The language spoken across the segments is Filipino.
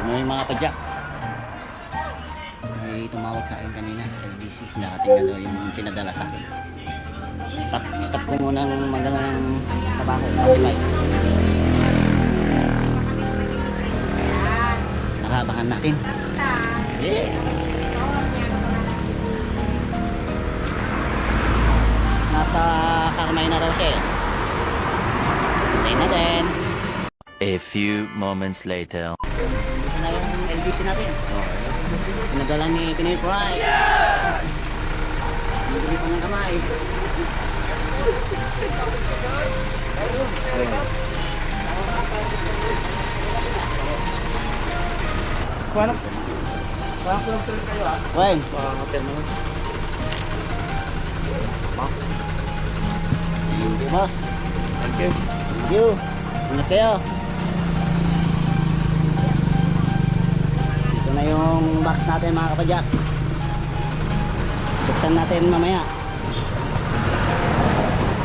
May mga padyak. May tumawag sa akin kanina, LBC. Nakating na daw yung pinadala sa akin. Stop ko munang magalang trabaho. Masipay. Nakabahan natin. Yeah. Nasa Carmay na daw siya. Tayo na din. A few moments later. Ito na yung LBC natin. Pinadala ni Pinoy Pride. Hindi pa ng kamay. Kuha ko lang tuloy kayo ah. Wayne. Hotel naman. Thank you, boss. Thank you. Thank you. Ingat kayo. Ito na yung box natin mga kapadyak. Buksan natin mamaya.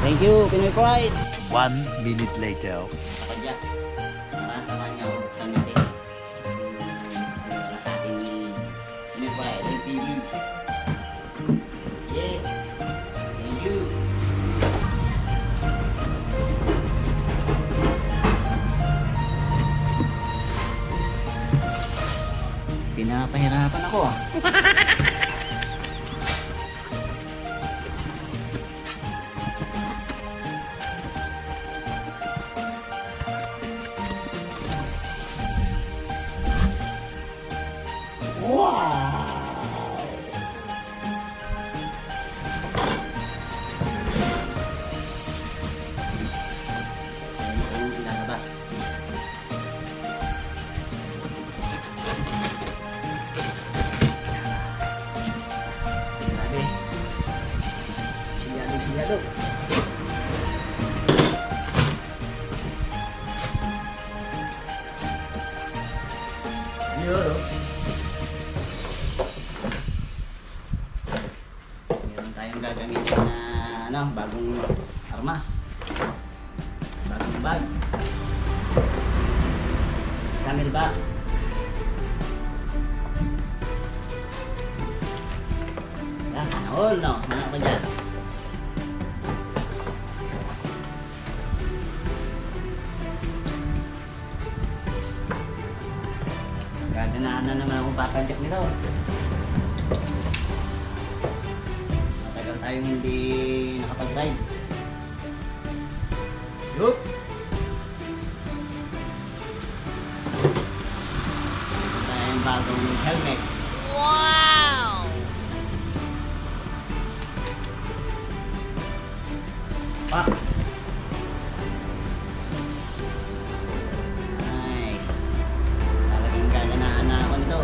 Thank you, Pinoy Pride. 1 minute later. Kapadyak. Para sa kanya, buksan natin. Para sa atin ni Pinoy Pride TV. Yeah. Thank you. Pinapahirapan ako ah. Yung pinalabas. Grabe. Silyado. Yun. Meron tayong gagamitin na bagong armas. Bagong bag. Camel bag. Yan, all no. Mga pa dyan. Gaganaan na naman akong papadyak nito. Matagal tayong hindi nakapag-ride. Yup! Ito tayong bagong helmet. Wow! Box. Nice. Talagang gaganaan na ako nito.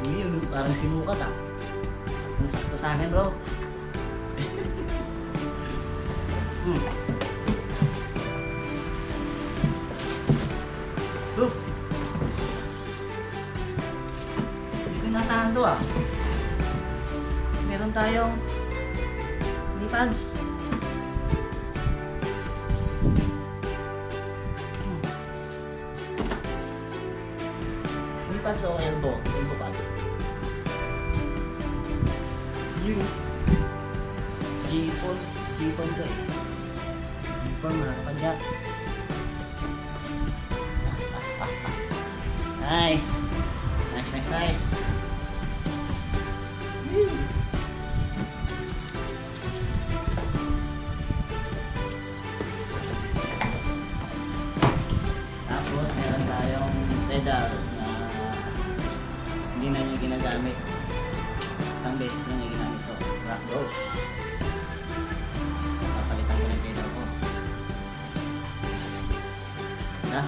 Yun, parang sinukat ah. Sakto sa akin bro. Look. Hindi ko nasaan to ah. Meron tayong knee pads. Knee pads o elbow pad. Yun. Jeepon to eh. Jeepon mga kapadyak. Nice. Nice. Woo. Tapos meron tayong pedal na hindi na niya ginagamit. Isang beses na niya ginamit to. Rock Rose. Papalitan ko ng pedal ko. Na.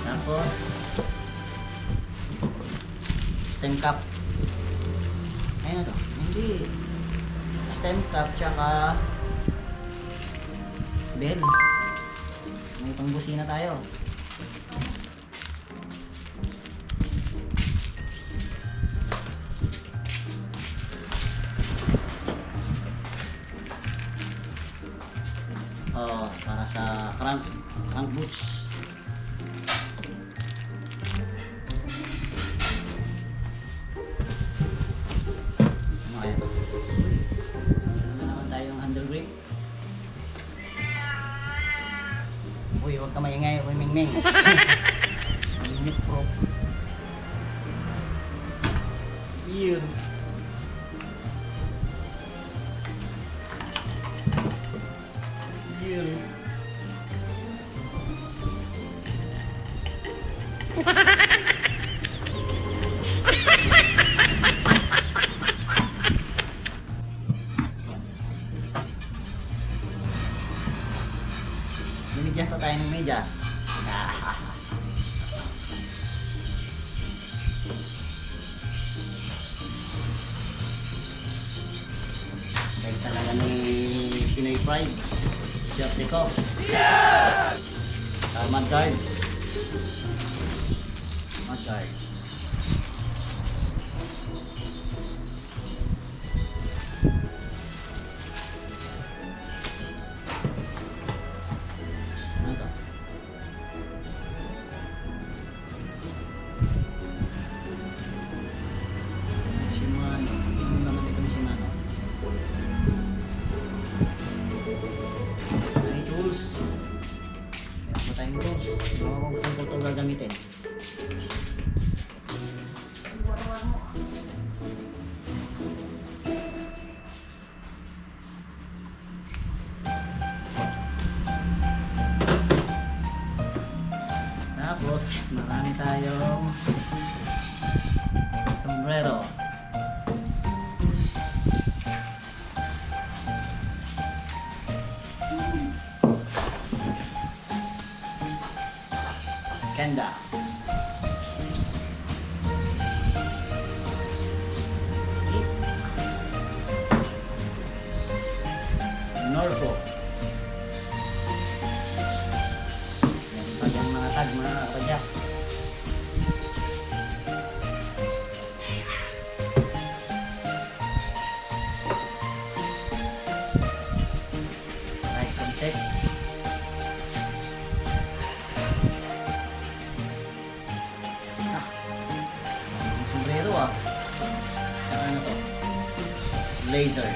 Tapos stem cap. Ayun na to. Hindi. Stem cap tsaka bell. May pangbusina tayo. sa crank boots. Ano kaya ito? Meron na naman tayong handle brake. Uy, huwag ka maingay, uy Mingming. Mingming pro. Yun. Yun. Binigyan pa tayo ng medyas. Dahil talaga ni Pinoy Pride. Swerte ko. Yes! Mudguard. Mudguard. Ano to? Shimano. Ano naman itong Shimano? Ay, tools. Meron pa tayong tools. Saan ko ito gagamitin? Tapos, marami tayong sombrero. Kenda. Norco. Meron pa dyan mga tag, mga kapadyak. Right concept. Sombrero ah. Saka ano to? Laser.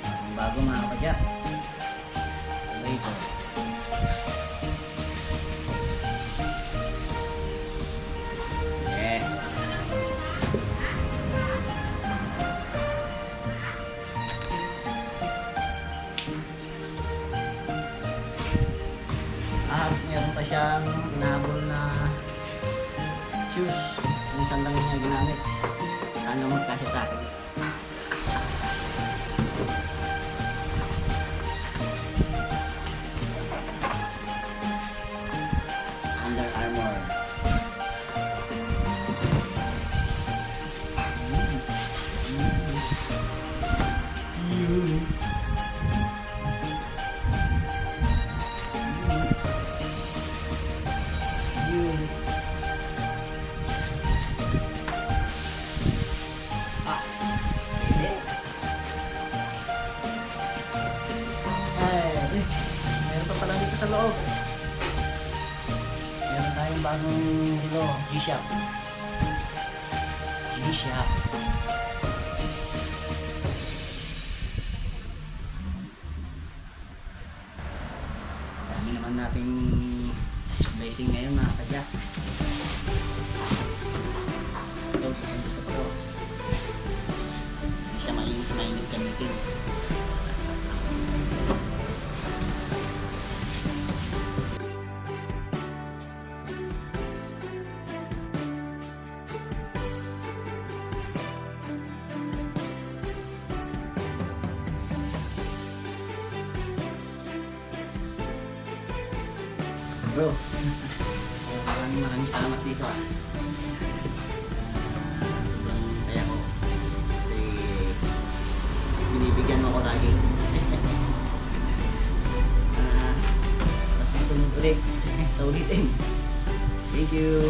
Ang bago mga kapadyak. Laser. Yeah. Meron pa siyang inahabol na shoes. Minsan lang niya ginamit. Sana magkasya sa akin. Under Armour. Meron pa pala dito sa loob. Meron tayong bagong hilo, G-Shock. G-Shock. Dami naman nating blazing ngayon mga kadyak. Ito, sasandito pa ito. Hindi siya mainit gamitin. Bro, maraming salamat dito ah. Sobrang saya ko. Kasi binibigyan mo ako lagi. Tapos masunod ulit sa ulitin. Thank you.